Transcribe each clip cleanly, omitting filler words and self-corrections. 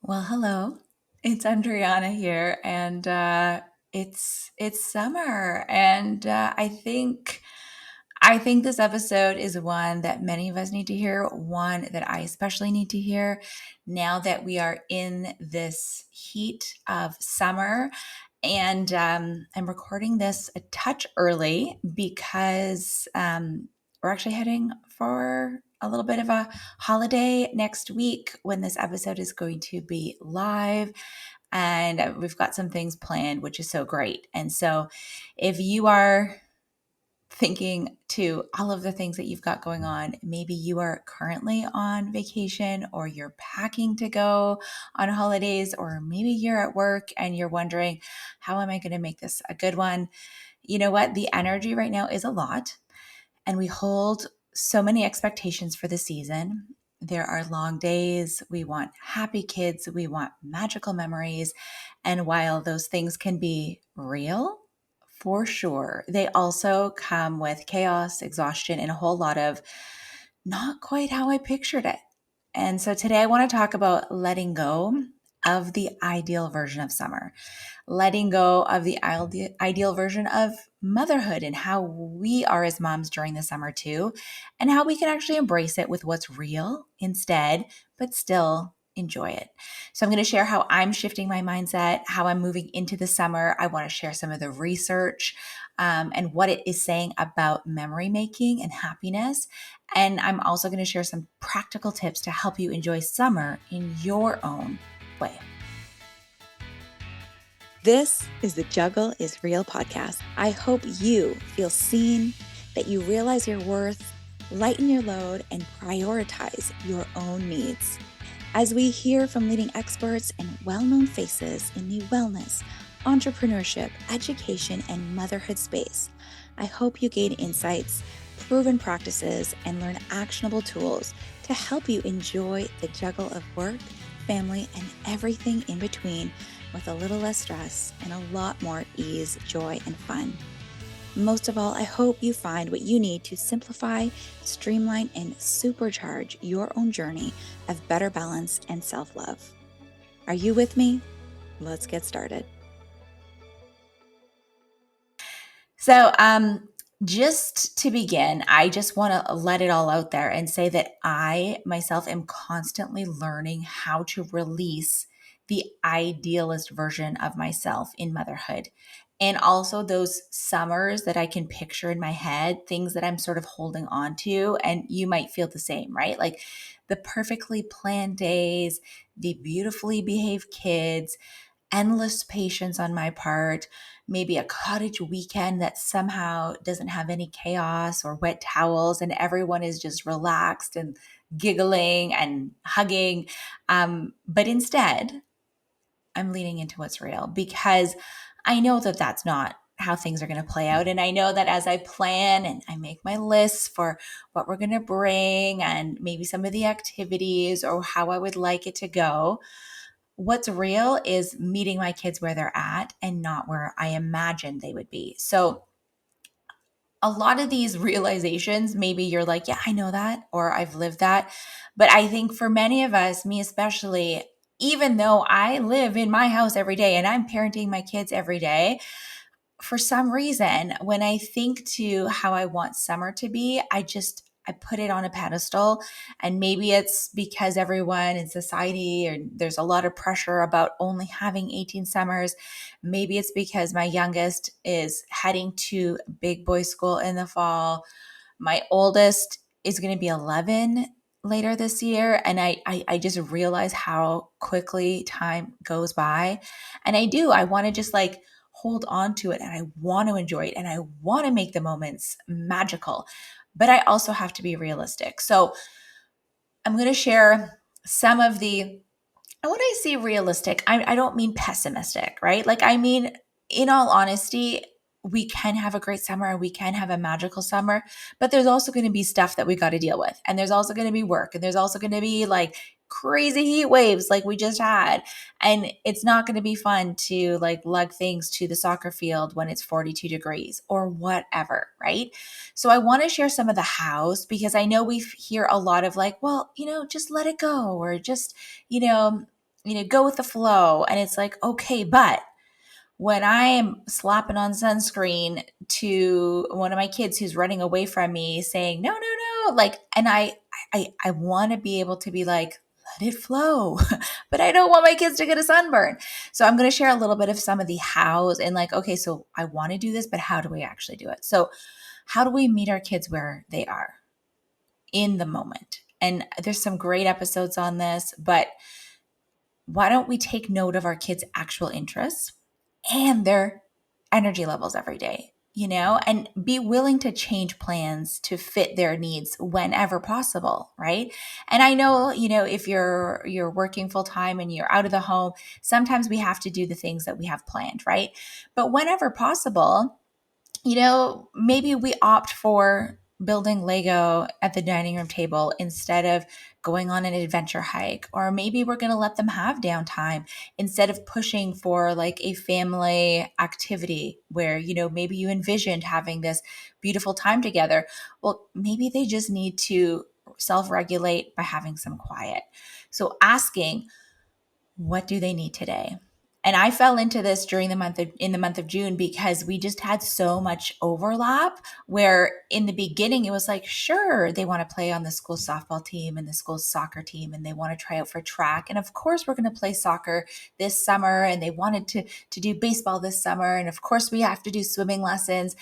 Well, hello. It's Andryanna here, and it's summer, and I think this episode is one that many of us need to hear. One that I especially need to hear now that we are in this heat of summer. And I'm recording this a touch early because we're actually heading for a little bit of a holiday next week when this episode is going to be live. And we've got some things planned, which is so great. And so if you are thinking to all of the things that you've got going on, maybe you are currently on vacation or you're packing to go on holidays, or maybe you're at work and you're wondering, how am I going to make this a good one? You know what? The energy right now is a lot, and we hold so many expectations for the season. There are long days. We want happy kids. We want magical memories. And while those things can be real, for sure, they also come with chaos, exhaustion, and a whole lot of not quite how I pictured it. And so today I want to talk about letting go of the ideal version of summer, letting go of the ideal version of motherhood and how we are as moms during the summer too, and how we can actually embrace it with what's real instead, but still enjoy it. So I'm going to share how I'm shifting my mindset, how I'm moving into the summer. I want to share some of the research and what it is saying about memory making and happiness. And I'm also going to share some practical tips to help you enjoy summer in your own way. This is the Juggle is Real podcast. I hope you feel seen, that you realize your worth, lighten your load, and prioritize your own needs. As we hear from leading experts and well-known faces in the wellness, entrepreneurship, education, and motherhood space, I hope you gain insights, proven practices, and learn actionable tools to help you enjoy the juggle of work, family, and everything in between with a little less stress and a lot more ease, joy, and fun. Most of all, I hope you find what you need to simplify, streamline, and supercharge your own journey of better balance and self-love. Are you with me? Let's get started. So, just to begin, I just want to let it all out there and say that I myself am constantly learning how to release the idealist version of myself in motherhood. And also those summers that I can picture in my head, things that I'm sort of holding on to. And you might feel the same, right? Like the perfectly planned days, the beautifully behaved kids, endless patience on my part, maybe a cottage weekend that somehow doesn't have any chaos or wet towels, and everyone is just relaxed and giggling and hugging. But instead, I'm leaning into what's real because I know that that's not how things are going to play out. And I know that as I plan and I make my lists for what we're going to bring and maybe some of the activities or how I would like it to go, what's real is meeting my kids where they're at and not where I imagined they would be. So, a lot of these realizations, maybe you're like, yeah, I know that, or I've lived that. But I think for many of us, me especially, even though I live in my house every day and I'm parenting my kids every day, for some reason, when I think to how I want summer to be, I put it on a pedestal. And maybe it's because everyone in society, or there's a lot of pressure about only having 18 summers. Maybe it's because my youngest is heading to big boy school in the fall. My oldest is going to be 11 later this year. And I just realize how quickly time goes by. And I want to just like hold on to it, and I want to enjoy it, and I want to make the moments magical. But I also have to be realistic. So I'm going to share some of the, and when I say realistic, I don't mean pessimistic, right? Like, I mean, in all honesty, we can have a great summer and we can have a magical summer, but there's also going to be stuff that we got to deal with. And there's also going to be work, and there's also going to be like crazy heat waves like we just had. And it's not going to be fun to like lug things to the soccer field when it's 42 degrees or whatever, right? So I want to share some of the hows, because I know we hear a lot of like, well, just let it go, or just, you know, go with the flow. And it's like, okay, but when I am slapping on sunscreen to one of my kids who's running away from me saying, no, no, no, like, and I want to be able to be like, let it flow, but I don't want my kids to get a sunburn. So I'm going to share a little bit of some of the hows and like, okay, so I want to do this, but how do we actually do it? So how do we meet our kids where they are in the moment? And there's some great episodes on this, but why don't we take note of our kids' actual interests and their energy levels every day, and be willing to change plans to fit their needs whenever possible, right? And I know, if you're working full time and you're out of the home, sometimes we have to do the things that we have planned, right? But whenever possible, maybe we opt for building Lego at the dining room table instead of going on an adventure hike. Or maybe we're going to let them have downtime instead of pushing for like a family activity where, maybe you envisioned having this beautiful time together. Well, maybe they just need to self regulate by having some quiet. So asking, what do they need today? And I fell into this during in the month of June because we just had so much overlap where in the beginning it was like, sure, they want to play on the school softball team and the school soccer team and they want to try out for track. And of course we're going to play soccer this summer, and they wanted to do baseball this summer. And of course we have to do swimming lessons.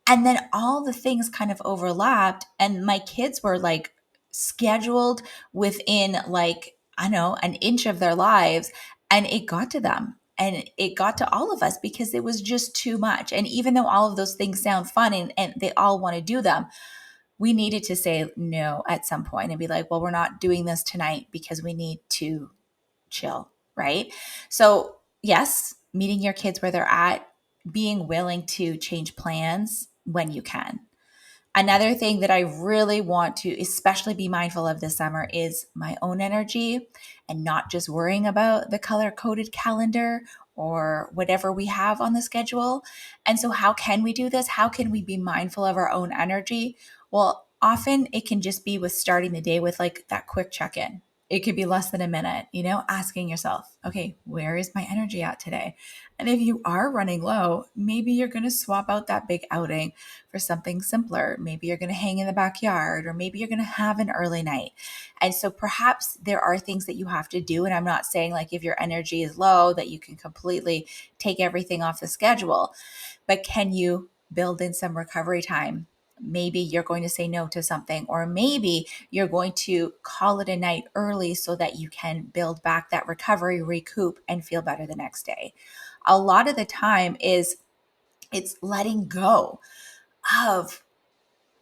And then all the things kind of overlapped, and my kids were like scheduled within like, I don't know, an inch of their lives. And it got to them and it got to all of us because it was just too much. And even though all of those things sound fun and they all want to do them, we needed to say no at some point and be like, well, we're not doing this tonight because we need to chill, right? So, yes, meeting your kids where they're at, being willing to change plans when you can. Another thing that I really want to especially be mindful of this summer is my own energy and not just worrying about the color coded calendar or whatever we have on the schedule. And so, how can we do this? How can we be mindful of our own energy? Well, often it can just be with starting the day with like that quick check in. It could be less than a minute, asking yourself, okay, where is my energy at today? And if you are running low, maybe you're going to swap out that big outing for something simpler. Maybe you're going to hang in the backyard, or maybe you're going to have an early night. And so perhaps there are things that you have to do. And I'm not saying like if your energy is low that you can completely take everything off the schedule, but can you build in some recovery time? Maybe you're going to say no to something, or maybe you're going to call it a night early so that you can build back that recovery, recoup, and feel better the next day. A lot of the time it's letting go of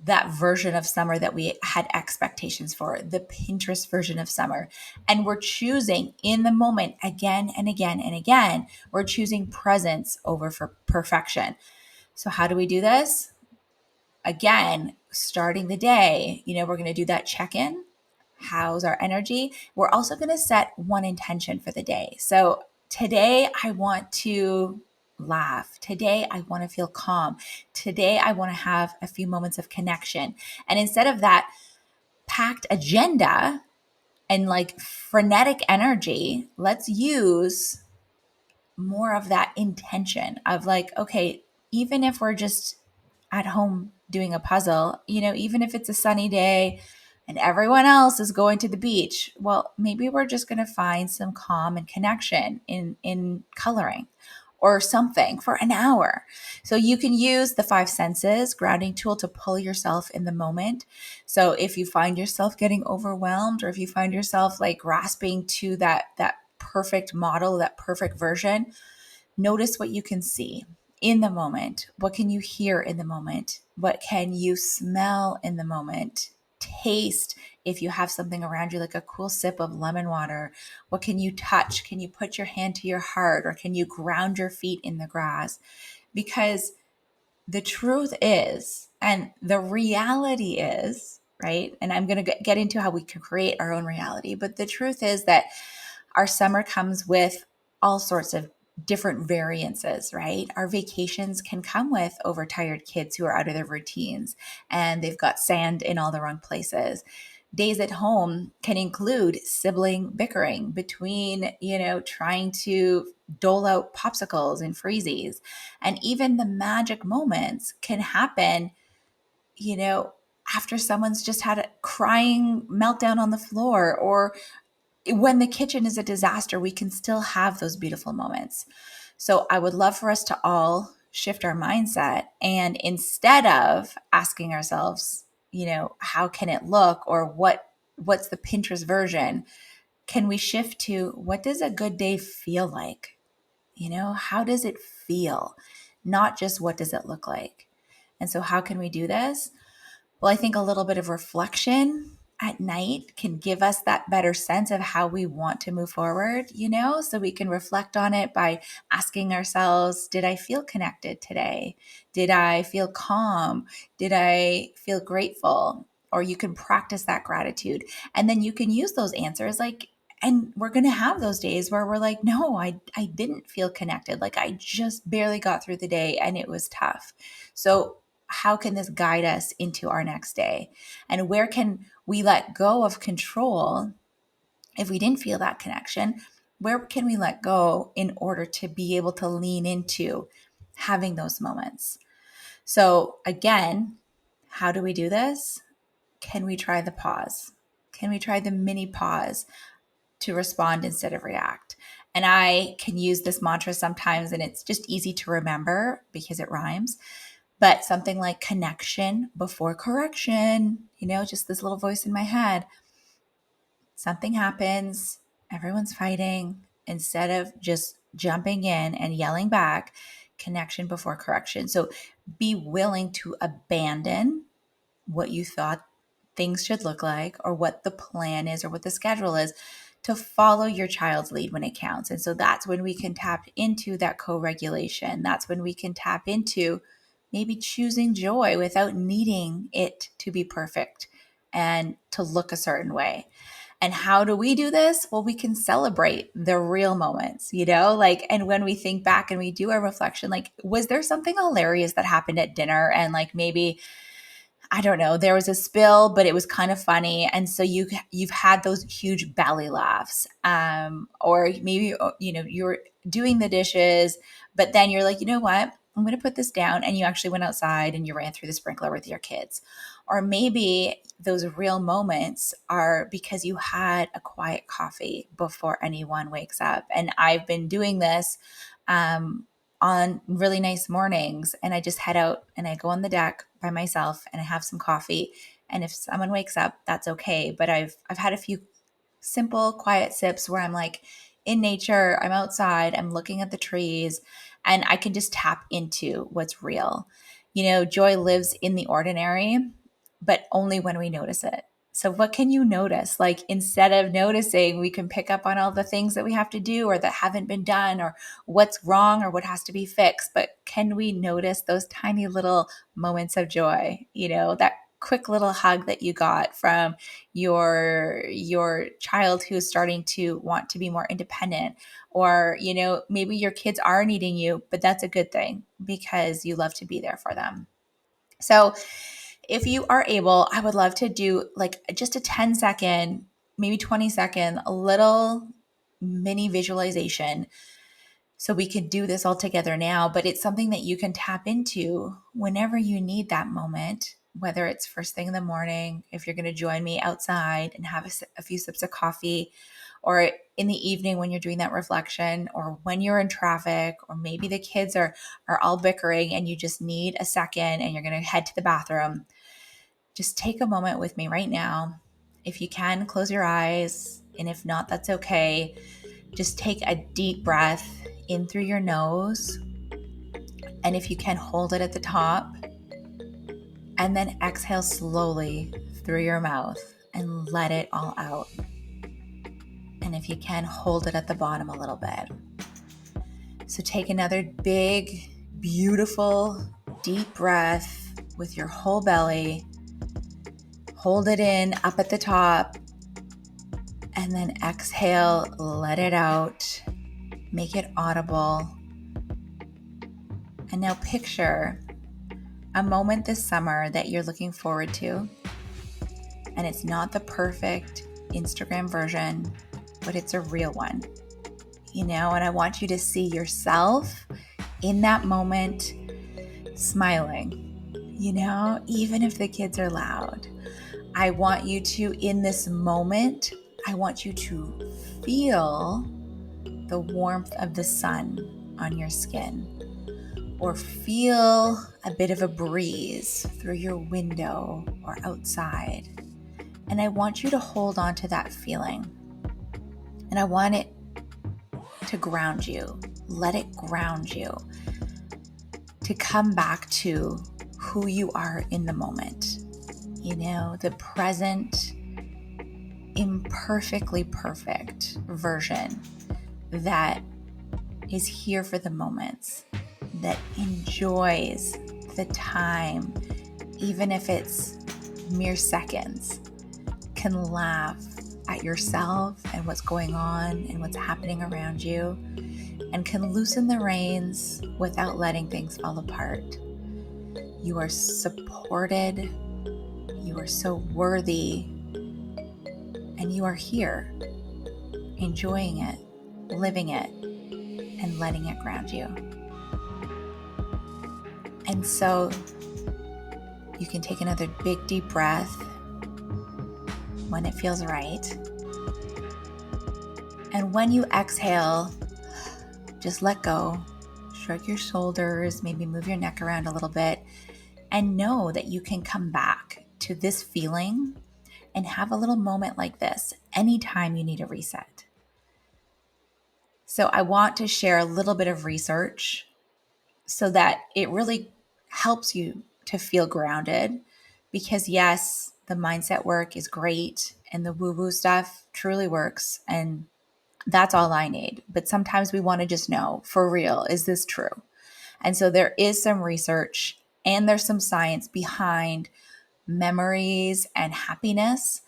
that version of summer that we had expectations for, the Pinterest version of summer. And we're choosing in the moment again and again and again, we're choosing presence over for perfection. So how do we do this? Again, starting the day, we're going to do that check-in. How's our energy? We're also going to set one intention for the day. So today I want to laugh. Today I want to feel calm. Today I want to have a few moments of connection. And instead of that packed agenda and like frenetic energy, let's use more of that intention of like, okay, even if we're just at home doing a puzzle, even if it's a sunny day and everyone else is going to the beach, well, maybe we're just going to find some calm and connection in coloring or something for an hour. So you can use the five senses grounding tool to pull yourself in the moment. So if you find yourself getting overwhelmed, or if you find yourself like grasping to that perfect model, that perfect version, notice what you can see in the moment. What can you hear in the moment? What can you smell in the moment? Taste if you have something around you, like a cool sip of lemon water. What can you touch? Can you put your hand to your heart, or can you ground your feet in the grass? Because the truth is, and the reality is, right? And I'm going to get into how we can create our own reality. But the truth is that our summer comes with all sorts of different variances, right? Our vacations can come with overtired kids who are out of their routines and they've got sand in all the wrong places. days at home can include sibling bickering between, trying to dole out popsicles and freezies. And even the magic moments can happen, you know, after someone's just had a crying meltdown on the floor, or when the kitchen is a disaster, we can still have those beautiful moments. So I would love for us to all shift our mindset, and instead of asking ourselves, how can it look, or what's the Pinterest version, can we shift to what does a good day feel like? How does it feel? Not just what does it look like. And so how can we do this? Well, I think a little bit of reflection at night can give us that better sense of how we want to move forward, so we can reflect on it by asking ourselves, did I feel connected today? Did I feel calm? Did I feel grateful? Or you can practice that gratitude. And then you can use those answers and we're going to have those days where we're like, no, I didn't feel connected. Like I just barely got through the day and it was tough. So how can this guide us into our next day? And where can we let go of control if we didn't feel that connection? Where can we let go in order to be able to lean into having those moments? So, again, how do we do this? Can we try the pause? Can we try the mini pause to respond instead of react? And I can use this mantra sometimes, and it's just easy to remember because it rhymes. But something like connection before correction, just this little voice in my head. Something happens, everyone's fighting. Instead of just jumping in and yelling back, connection before correction. So be willing to abandon what you thought things should look like, or what the plan is, or what the schedule is, to follow your child's lead when it counts. And so that's when we can tap into that co-regulation. That's when we can tap into maybe choosing joy without needing it to be perfect and to look a certain way. And how do we do this? Well, we can celebrate the real moments, and when we think back and we do our reflection, was there something hilarious that happened at dinner? And maybe, I don't know, there was a spill, but it was kind of funny. And so you've had those huge belly laughs. Or maybe, you're doing the dishes, but then you're like, you know what? I'm going to put this down. And you actually went outside and you ran through the sprinkler with your kids. Or maybe those real moments are because you had a quiet coffee before anyone wakes up. And I've been doing this on really nice mornings, and I just head out and I go on the deck by myself and I have some coffee. And if someone wakes up, that's okay. But I've had a few simple, quiet sips where I'm like in nature, I'm outside, I'm looking at the trees, and I can just tap into what's real. Joy lives in the ordinary, but only when we notice it. So, what can you notice? Instead of noticing, we can pick up on all the things that we have to do or that haven't been done, or what's wrong or what has to be fixed. But can we notice those tiny little moments of joy? That quick little hug that you got from your child who is starting to want to be more independent, or maybe your kids are needing you, but that's a good thing because you love to be there for them. So if you are able, I would love to do just a 10-second, maybe 20-second, a little mini visualization. So we could do this all together now, but it's something that you can tap into whenever you need that moment, whether it's first thing in the morning, if you're going to join me outside and have a few sips of coffee, or in the evening when you're doing that reflection, or when you're in traffic, or maybe the kids are all bickering and you just need a second and you're going to head to the bathroom. Just take a moment with me right now. If you can, close your eyes. And if not, that's okay. Just take a deep breath in through your nose. And if you can, hold it at the top. And then exhale slowly through your mouth and let it all out. And if you can, hold it at the bottom a little bit. So take another big, beautiful, deep breath with your whole belly. Hold it in up at the top, and then exhale, let it out, make it audible. And now picture a moment this summer that you're looking forward to. And it's not the perfect Instagram version, but it's a real one, and I want you to see yourself in that moment smiling, even if the kids are loud. I want you to, in this moment, I want you to feel the warmth of the sun on your skin, or feel a bit of a breeze through your window or outside. And I want you to hold on to that feeling. And I want it to ground you. Let it ground you to come back to who you are in the moment. The present, imperfectly perfect version that is here for the moments, that enjoys the time, even if it's mere seconds, can laugh at yourself and what's going on and what's happening around you, and can loosen the reins without letting things fall apart. You are supported, you are so worthy, and you are here, enjoying it, living it, and letting it ground you. And so you can take another big deep breath when it feels right. And when you exhale, just let go, shrug your shoulders, maybe move your neck around a little bit, and know that you can come back to this feeling and have a little moment like this anytime you need a reset. So I want to share a little bit of research so that it really helps you to feel grounded, because yes, the mindset work is great and the woo-woo stuff truly works, and that's all I need. But sometimes we want to just know, for real, is this true? And so there is some research and there's some science behind memories and happiness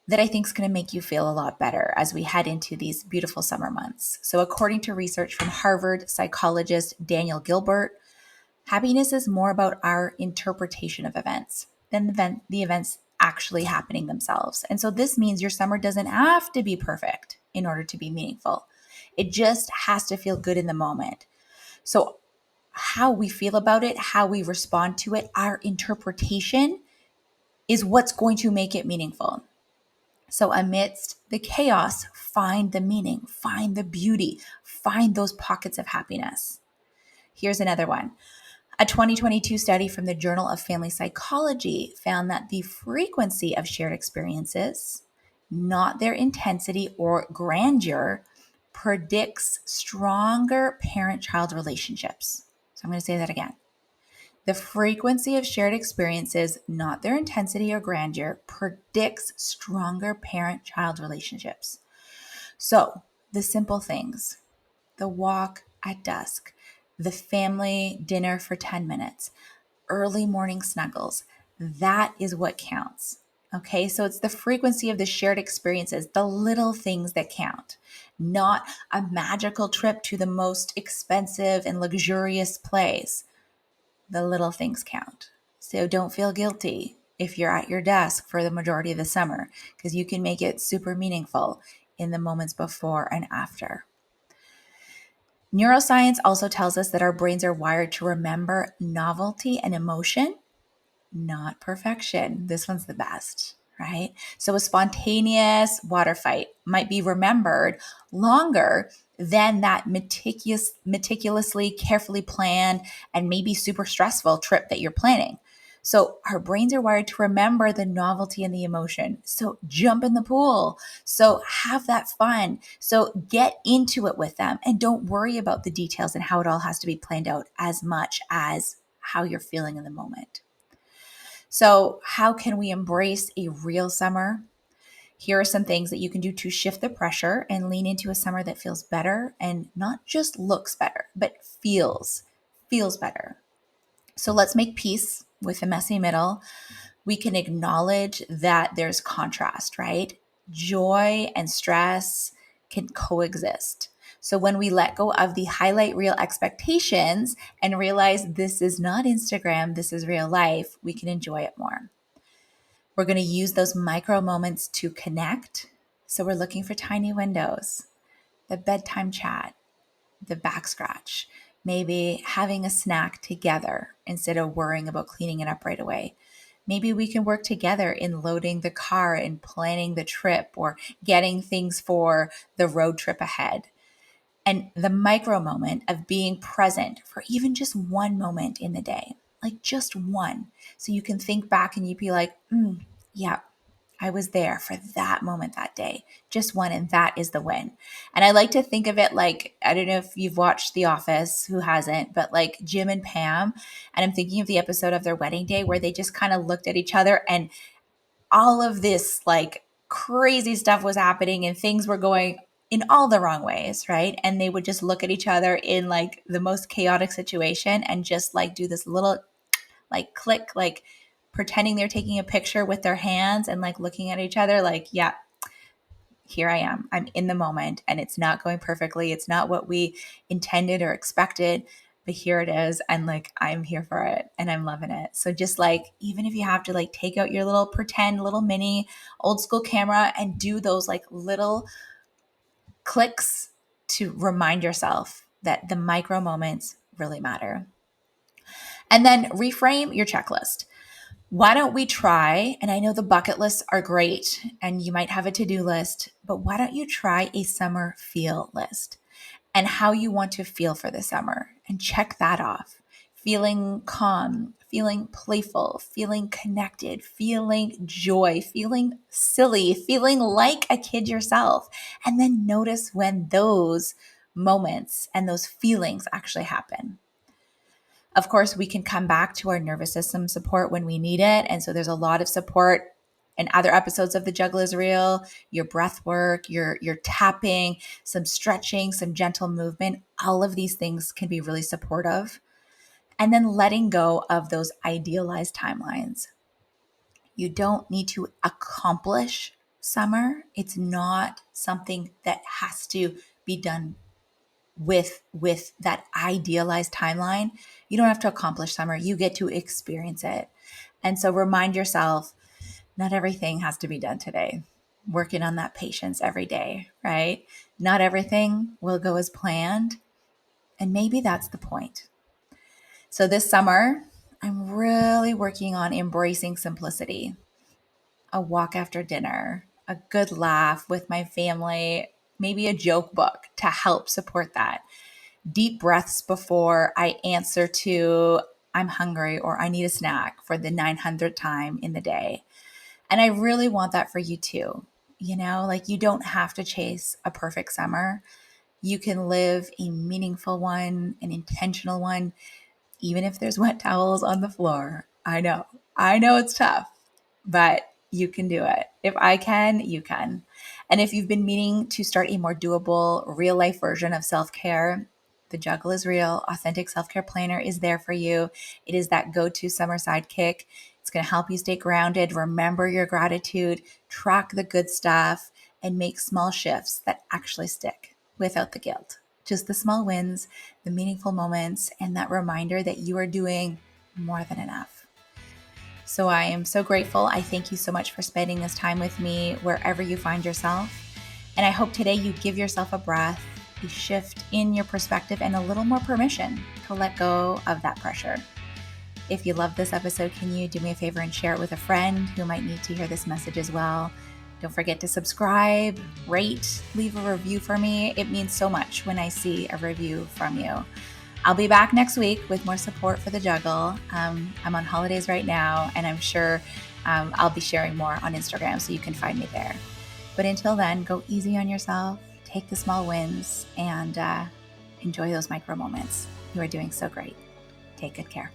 that I think is going to make you feel a lot better as we head into these beautiful summer months. So according to research from Harvard psychologist Daniel Gilbert, happiness is more about our interpretation of events than the events actually happening themselves. And so this means your summer doesn't have to be perfect in order to be meaningful. It just has to feel good in the moment. So how we feel about it, how we respond to it, our interpretation is what's going to make it meaningful. So amidst the chaos, find the meaning, find the beauty, find those pockets of happiness. Here's another one. A 2022 study from the Journal of Family Psychology found that the frequency of shared experiences, not their intensity or grandeur, predicts stronger parent-child relationships. So I'm going to say that again. The frequency of shared experiences, not their intensity or grandeur, predicts stronger parent-child relationships. So the simple things, the walk at dusk, the family dinner for 10 minutes, early morning snuggles, that is what counts. Okay, so it's the frequency of the shared experiences, the little things that count, not a magical trip to the most expensive and luxurious place. The little things count. So don't feel guilty if you're at your desk for the majority of the summer, because you can make it super meaningful in the moments before and after. Neuroscience also tells us that our brains are wired to remember novelty and emotion, not perfection. This one's the best, right? So a spontaneous water fight might be remembered longer than that meticulously, carefully planned, and maybe super stressful trip that you're planning. So our brains are wired to remember the novelty and the emotion. So jump in the pool. So have that fun. So get into it with them and don't worry about the details and how it all has to be planned out as much as how you're feeling in the moment. So how can we embrace a real summer? Here are some things that you can do to shift the pressure and lean into a summer that feels better, and not just looks better, but feels better. So let's make peace with the messy middle. We can acknowledge that there's contrast, right? Joy and stress can coexist. So when we let go of the highlight reel expectations and realize this is not Instagram, this is real life, we can enjoy it more. We're going to use those micro moments to connect. So we're looking for tiny windows, the bedtime chat, the back scratch, maybe having a snack together instead of worrying about cleaning it up right away. Maybe we can work together in loading the car and planning the trip or getting things for the road trip ahead. And the micro moment of being present for even just one moment in the day, like just one. So you can think back and you'd be like, yeah, I was there for that moment that day, just one, and that is the win. And I like to think of it like, I don't know if you've watched The Office, who hasn't, but like Jim and Pam. And I'm thinking of the episode of their wedding day where they just kind of looked at each other and all of this like crazy stuff was happening and things were going in all the wrong ways, right? And they would just look at each other in like the most chaotic situation and just like do this little like click, like pretending they're taking a picture with their hands and like looking at each other like, yeah, here I am. I'm in the moment and it's not going perfectly. It's not what we intended or expected, but here it is. And like, I'm here for it and I'm loving it. So just like, even if you have to like take out your little pretend little mini old school camera and do those like little clicks to remind yourself that the micro moments really matter. And then reframe your checklist. Why don't we try? And I know the bucket lists are great and you might have a to-do list, but why don't you try a summer feel list and how you want to feel for the summer and check that off. Feeling calm, feeling playful, feeling connected, feeling joy, feeling silly, feeling like a kid yourself. And then notice when those moments and those feelings actually happen. Of course, we can come back to our nervous system support when we need it. And so there's a lot of support in other episodes of The Juggle is Real, your breath work, your tapping, some stretching, some gentle movement. All of these things can be really supportive. And then letting go of those idealized timelines. You don't need to accomplish summer. It's not something that has to be done with that idealized timeline. You don't have to accomplish summer. You get to experience it. And so remind yourself, not everything has to be done today. Working on that patience every day, right? Not everything will go as planned. And maybe that's the point. So this summer, I'm really working on embracing simplicity. A walk after dinner, a good laugh with my family, maybe a joke book to help support that. Deep breaths before I answer to I'm hungry or I need a snack for the 900th time in the day. And I really want that for you too. You know, like you don't have to chase a perfect summer. You can live a meaningful one, an intentional one, even if there's wet towels on the floor. I know it's tough, but you can do it. If I can, you can. And if you've been meaning to start a more doable, real life version of self care, the Juggle is Real Authentic Self Care Planner is there for you. It is that go to summer sidekick. It's going to help you stay grounded, remember your gratitude, track the good stuff, and make small shifts that actually stick without the guilt. Just the small wins, the meaningful moments, and that reminder that you are doing more than enough. So I am so grateful. I thank you so much for spending this time with me wherever you find yourself. And I hope today you give yourself a breath, a shift in your perspective, and a little more permission to let go of that pressure. If you love this episode, can you do me a favor and share it with a friend who might need to hear this message as well? Don't forget to subscribe, rate, leave a review for me. It means so much when I see a review from you. I'll be back next week with more support for the Juggle. I'm on holidays right now, and I'm sure I'll be sharing more on Instagram, so you can find me there. But until then, go easy on yourself, take the small wins, and enjoy those micro moments. You are doing so great. Take good care.